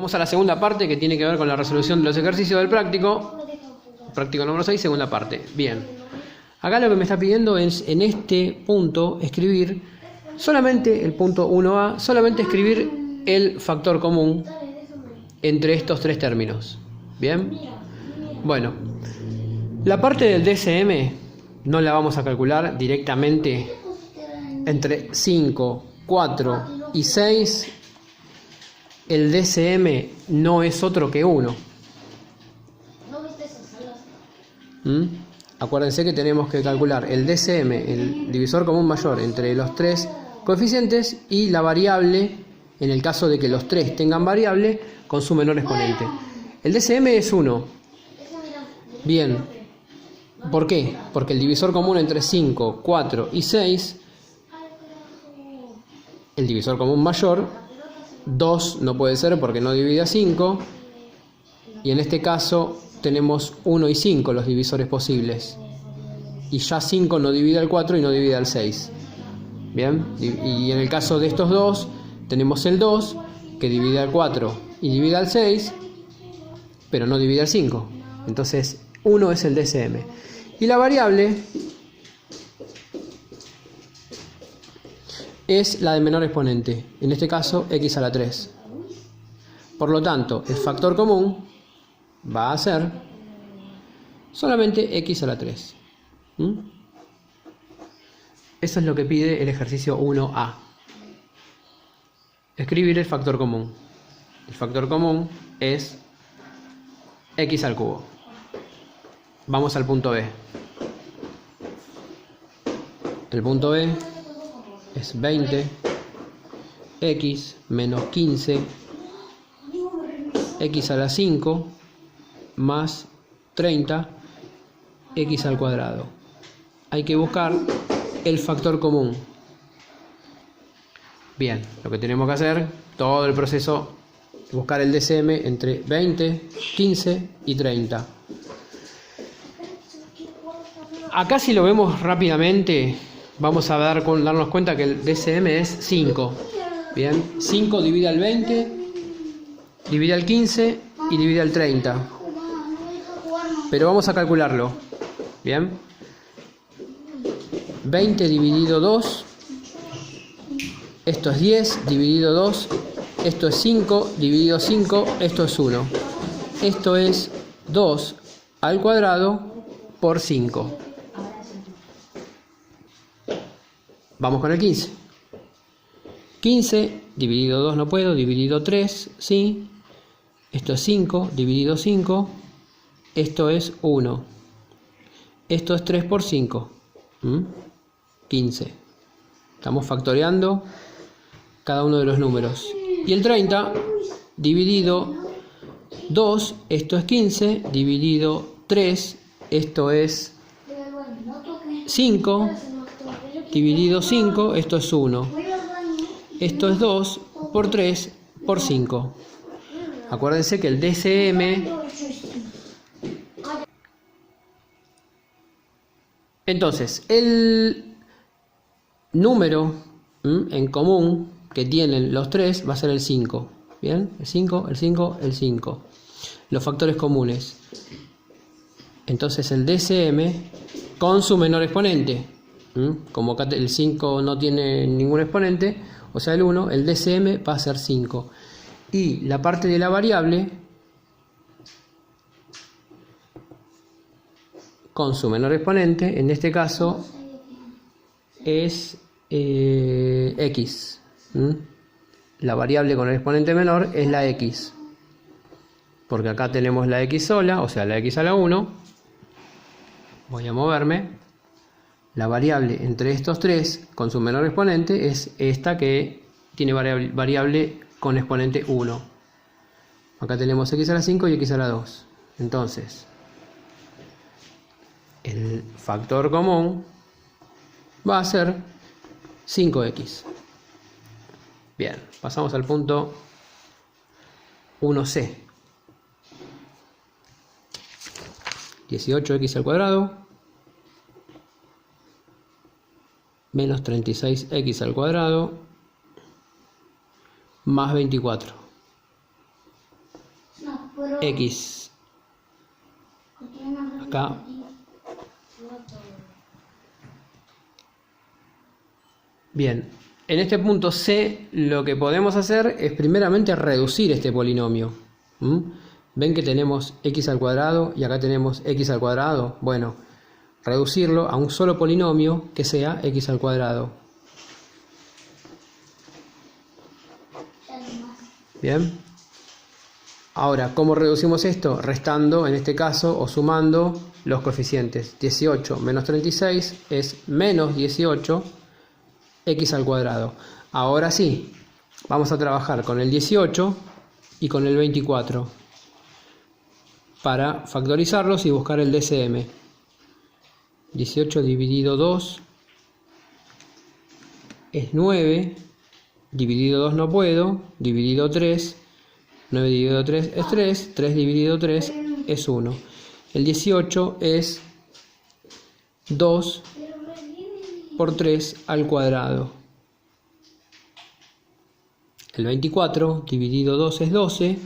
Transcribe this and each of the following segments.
Vamos a la segunda parte que tiene que ver con la resolución de los ejercicios del práctico. Práctico número 6, segunda parte. Bien. Acá lo que me está pidiendo es en este punto escribir solamente el punto 1A, solamente escribir el factor común entre estos tres términos. Bien. Bueno, la parte del DCM no la vamos a calcular directamente entre 5, 4 y 6. El DCM no es otro que 1. Acuérdense que tenemos que calcular el DCM, el divisor común mayor entre los tres coeficientes, y la variable, en el caso de que los tres tengan variable, con su menor exponente. El DCM es 1. Bien. ¿Por qué? Porque el divisor común entre 5, 4 y 6, el divisor común mayor, 2 no puede ser porque no divide a 5, y en este caso tenemos 1 y 5 los divisores posibles, y ya 5 no divide al 4 y no divide al 6. Bien, y en el caso de estos dos tenemos el 2 que divide al 4 y divide al 6, pero no divide al 5. Entonces 1 es el DCM. Y la variable es la de menor exponente, en este caso x a la 3. Por lo tanto, el factor común va a ser solamente x a la 3. Eso es lo que pide el ejercicio 1A. Escribir el factor común. El factor común es x al cubo. Vamos al punto B. El punto B es 20 x menos 15 x a la 5 más 30 x al cuadrado. Hay que buscar el factor común. Bien, lo que tenemos que hacer, todo el proceso, buscar el DCM entre 20, 15 y 30. Acá, si lo vemos rápidamente, vamos a darnos cuenta que el DCM es 5. Bien, 5 divide al 20, divide al 15 y divide al 30. Pero vamos a calcularlo. Bien, 20 dividido 2, esto es 10 dividido 2, esto es 5 dividido 5, esto es 1. Esto es 2 al cuadrado por 5. Vamos con el 15. 15 dividido 2 no puedo, dividido 3, sí. Esto es 5 dividido 5, esto es 1. Esto es 3 por 5. 15. Estamos factoreando cada uno de los números. Y el 30 dividido 2, esto es 15, dividido 3, esto es 5, dividido 5, esto es 1. Esto es 2 por 3 por 5. Acuérdense que el DCM... Entonces, el número en común que tienen los tres va a ser el 5. ¿Bien? El 5, el 5, el 5. Los factores comunes. Entonces, el DCM con su menor exponente. Como acá el 5 no tiene ningún exponente, o sea el 1, el DCM va a ser 5. Y la parte de la variable con su menor exponente, en este caso es x. La variable con el exponente menor es la x, porque acá tenemos la x sola, o sea la x a la 1. Voy a moverme. La variable entre estos tres con su menor exponente es esta, que tiene variable con exponente 1. Acá tenemos x a la 5 y x a la 2. Entonces, el factor común va a ser 5x. Bien, pasamos al punto 1c. 18x al cuadrado menos 36x al cuadrado más 24. X. Acá. Bien, en este punto C lo que podemos hacer es primeramente reducir este polinomio. ¿Ven que tenemos x al cuadrado y acá tenemos x al cuadrado? Bueno, reducirlo a un solo polinomio que sea x al cuadrado. Bien. Ahora, ¿cómo reducimos esto? Restando, en este caso, o sumando los coeficientes. 18 menos 36 es menos 18 x al cuadrado. Ahora sí, vamos a trabajar con el 18 y con el 24 para factorizarlos y buscar el DCM. 18 dividido 2 es 9, dividido 2 no puedo, dividido 3, 9 dividido 3 es 3, 3 dividido 3 es 1. El 18 es 2 por 3 al cuadrado. El 24 dividido 2 es 12,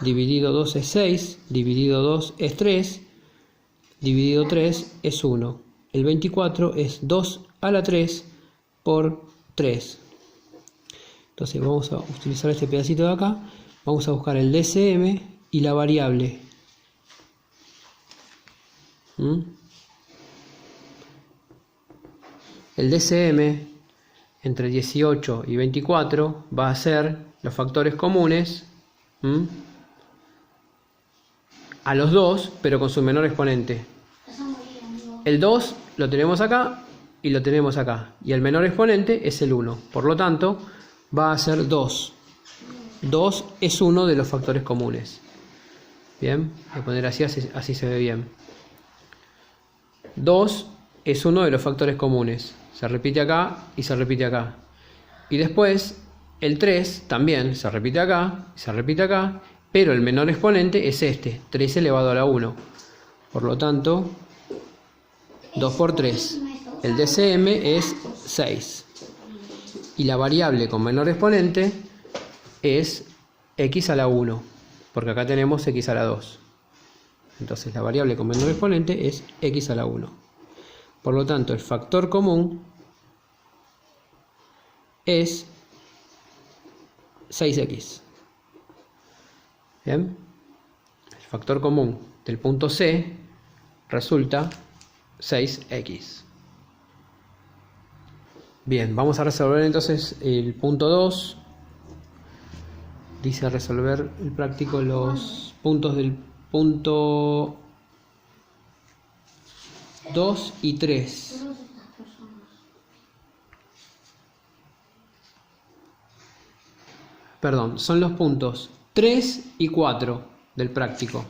dividido 2 es 6, dividido 2 es 3, dividido 3 es 1. El 24 es 2 a la 3 por 3. Entonces vamos a utilizar este pedacito de acá. Vamos a buscar el DCM y la variable. El DCM entre 18 y 24 va a ser los factores comunes a los dos, pero con su menor exponente. El 2 lo tenemos acá y lo tenemos acá. Y el menor exponente es el 1. Por lo tanto, va a ser 2. 2 es uno de los factores comunes. Bien, voy a poner así, así se ve bien. 2 es uno de los factores comunes. Se repite acá y se repite acá. Y después el 3 también se repite acá y se repite acá, pero el menor exponente es este, 3 elevado a la 1. Por lo tanto, 2 por 3. El DCM es 6. Y la variable con menor exponente es x a la 1, porque acá tenemos x a la 2. Entonces la variable con menor exponente es x a la 1. Por lo tanto, el factor común es 6x. Bien. El factor común del punto C resulta 6x. Bien, vamos a resolver entonces el punto 2. Dice resolver el práctico los puntos del punto 2 y 3. Perdón, son los puntos 3 y 4 del práctico.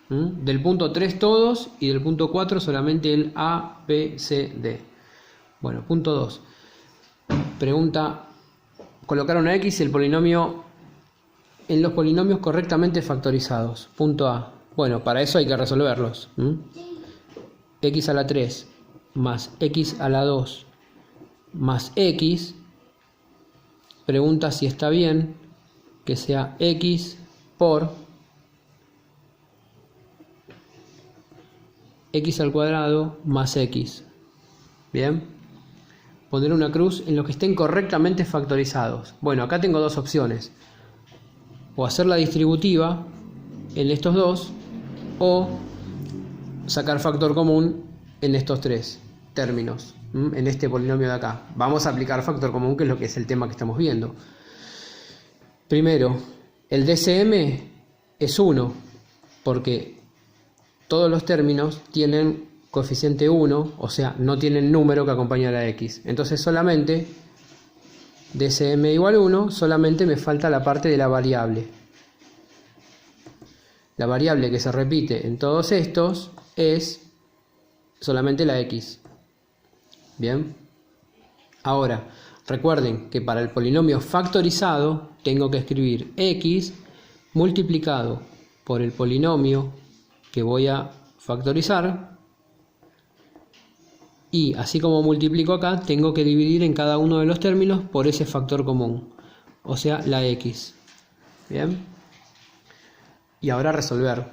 Del punto 3 todos y del punto 4 solamente el A, B, C, D. Bueno, punto 2. Pregunta, colocar una X y el polinomio en los polinomios correctamente factorizados. Punto A. Bueno, para eso hay que resolverlos. X a la 3 más X a la 2 más X. Pregunta si está bien que sea X por X al cuadrado más X. Bien. Poner una cruz en los que estén correctamente factorizados. Bueno, acá tengo dos opciones. O hacer la distributiva en estos dos, o sacar factor común en estos tres términos, en este polinomio de acá. Vamos a aplicar factor común, que es lo que es el tema que estamos viendo. Primero, el DCM es 1, porque todos los términos tienen coeficiente 1, o sea, no tienen número que acompañe a la X. Entonces solamente DCM igual 1, solamente me falta la parte de la variable. La variable que se repite en todos estos es solamente la X. Bien. Ahora, recuerden que para el polinomio factorizado tengo que escribir X multiplicado por el polinomio que voy a factorizar. Y así como multiplico acá, tengo que dividir en cada uno de los términos por ese factor común, o sea, la X. Bien. Y ahora resolver.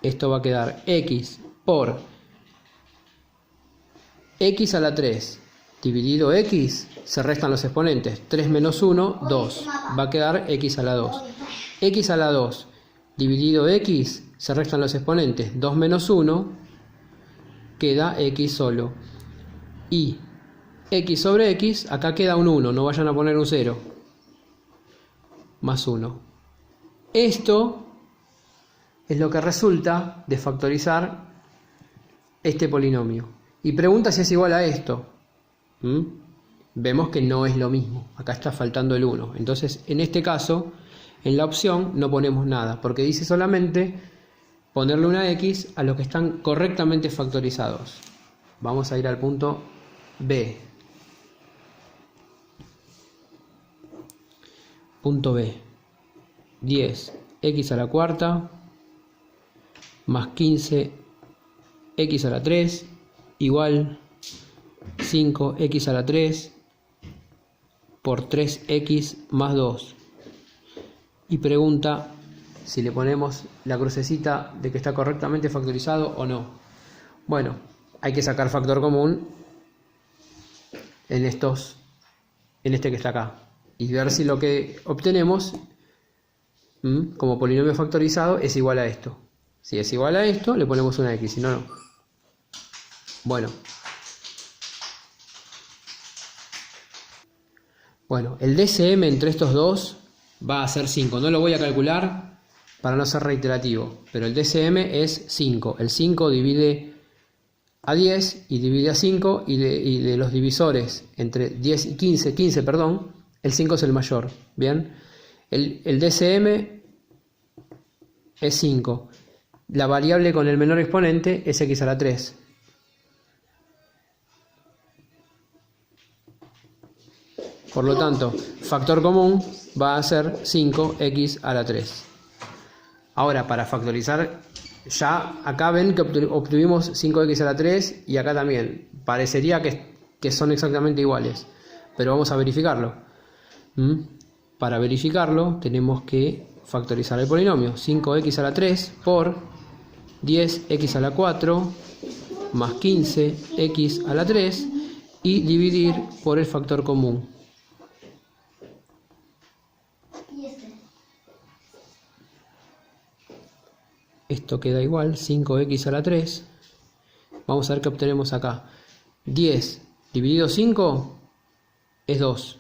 Esto va a quedar x por x a la 3 dividido x, se restan los exponentes. 3 menos 1, 2. Va a quedar x a la 2. X a la 2 dividido x, se restan los exponentes. 2 menos 1, queda x solo. Y x sobre x, acá queda un 1, no vayan a poner un 0. Más 1. Esto es lo que resulta de factorizar este polinomio. Y pregunta si es igual a esto. Vemos que no es lo mismo. Acá está faltando el 1. Entonces, en este caso, en la opción no ponemos nada, porque dice solamente ponerle una x a los que están correctamente factorizados. Vamos a ir al punto B. Punto B. 10 x a la cuarta más 15 x a la 3 igual 5x a la 3 por 3x más 2. Y pregunta si le ponemos la crucecita de que está correctamente factorizado o no. Bueno, hay que sacar factor común en este que está acá. Y ver si lo que obtenemos como polinomio factorizado es igual a esto. Si es igual a esto, le ponemos una x, si no, no. Bueno, el DCM entre estos dos va a ser 5. No lo voy a calcular para no ser reiterativo, pero el DCM es 5. El 5 divide a 10 y divide a 5, y de los divisores entre 10 y 15, perdón, el 5 es el mayor. Bien, el DCM es 5. La variable con el menor exponente es x a la 3. Por lo tanto, factor común va a ser 5x a la 3. Ahora, para factorizar, ya acá ven que obtuvimos 5x a la 3 y acá también. Parecería que son exactamente iguales, pero vamos a verificarlo. Para verificarlo tenemos que factorizar el polinomio. 5x a la 3 por 10x a la 4 más 15x a la 3 y dividir por el factor común. Esto queda igual, 5x a la 3. Vamos a ver qué obtenemos acá. 10 dividido 5 es 2.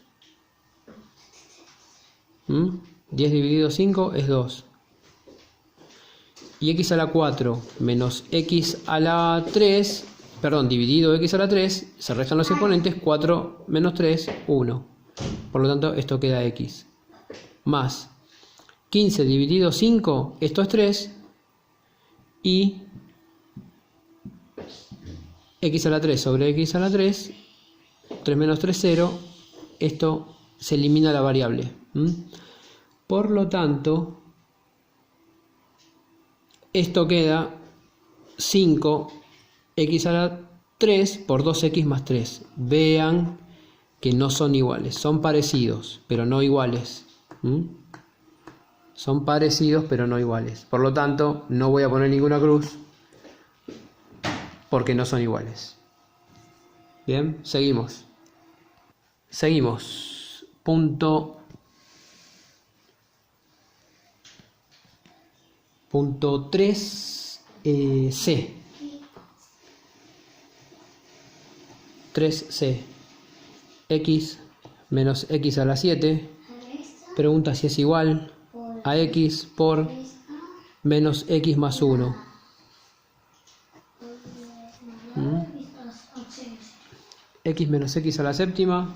10 dividido 5 es 2. Y x a la 4 menos x a la 3, perdón, dividido x a la 3, se restan los exponentes, 4 menos 3, 1. Por lo tanto, esto queda x. Más 15 dividido 5, esto es 3. Y x a la 3 sobre x a la 3, 3 menos 3, 0. Esto se elimina la variable. Por lo tanto, esto queda 5x a la 3 por 2x más 3. Vean que no son iguales, son parecidos, pero no iguales. Son parecidos, pero no iguales. Por lo tanto, no voy a poner ninguna cruz porque no son iguales. Bien, seguimos. Punto 3, C. 3C. X menos x a la 7. Pregunta si es igual a x por menos x más 1. X menos x a la séptima,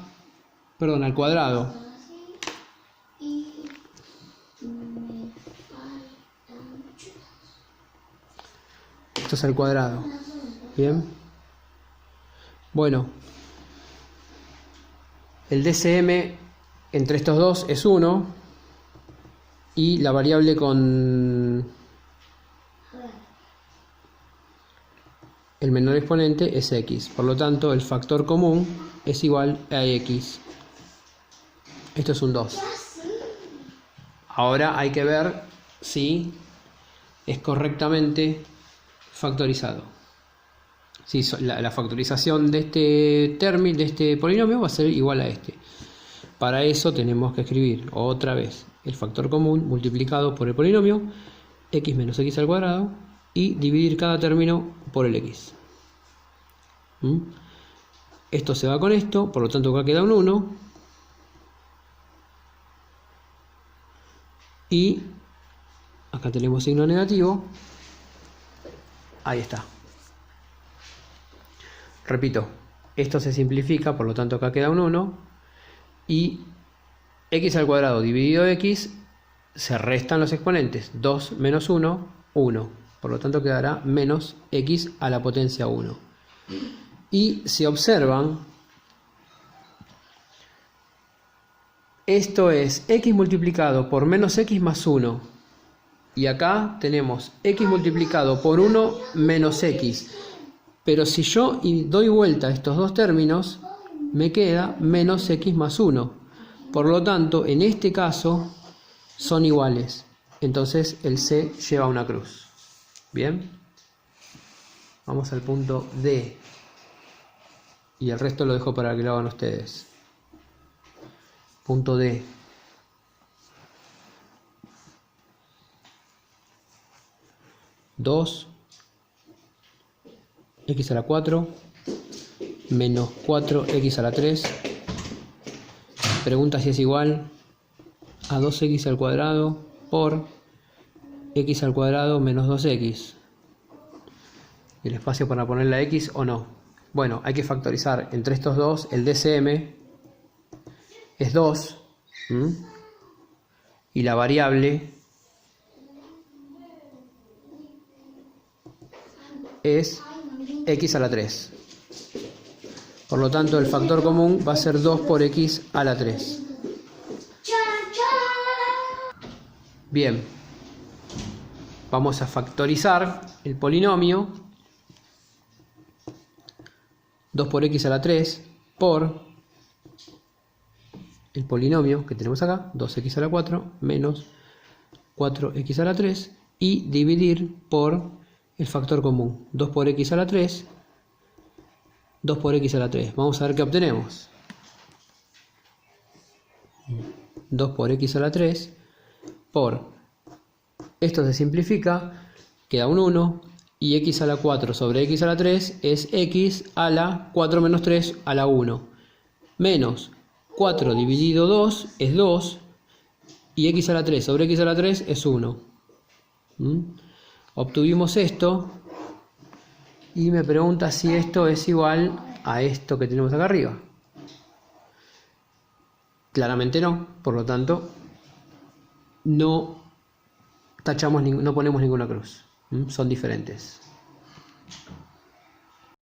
perdón, al cuadrado. Esto es al cuadrado. Bien. Bueno, el DCM entre estos dos es 1. Y la variable con el menor exponente es x. Por lo tanto, el factor común es igual a x. Esto es un 2. Ahora hay que ver si es correctamente factorizado. Si la factorización de este término, de este polinomio, va a ser igual a este. Para eso tenemos que escribir otra vez el factor común multiplicado por el polinomio x menos x al cuadrado y dividir cada término por el x. Esto se va con esto, por lo tanto acá queda un 1. Y acá tenemos signo negativo. Ahí está. Repito, esto se simplifica, por lo tanto acá queda un 1. Y x al cuadrado dividido x, se restan los exponentes. 2 menos 1, 1. Por lo tanto quedará menos x a la potencia 1. Y si observan, esto es x multiplicado por menos x más 1. Y acá tenemos x multiplicado por 1 menos x. Pero si yo doy vuelta a estos dos términos, me queda menos x más 1. Por lo tanto, en este caso, son iguales. Entonces el C lleva una cruz. Bien. Vamos al punto D. Y el resto lo dejo para que lo hagan ustedes. Punto D. Dos x a la 4 menos 4x a la 3. Pregunta si es igual a 2x al cuadrado por x al cuadrado menos 2x. ¿El espacio para poner la x o no? Bueno, hay que factorizar entre estos dos. El DCM es 2. Y la variable es x a la 3. Por lo tanto, el factor común va a ser 2 por x a la 3. Bien. Vamos a factorizar el polinomio 2 por x a la 3 por el polinomio que tenemos acá, 2x a la 4 menos 4x a la 3, y dividir por el factor común, 2 por x a la 3, 2 por x a la 3. Vamos a ver qué obtenemos. 2 por x a la 3 por, esto se simplifica, queda un 1, y x a la 4 sobre x a la 3 es x a la 4 menos 3 a la 1, menos 4 dividido 2 es 2, y x a la 3 sobre x a la 3 es 1. Obtuvimos esto, y me pregunta si esto es igual a esto que tenemos acá arriba. Claramente no, por lo tanto no tachamos, no ponemos ninguna cruz. Son diferentes.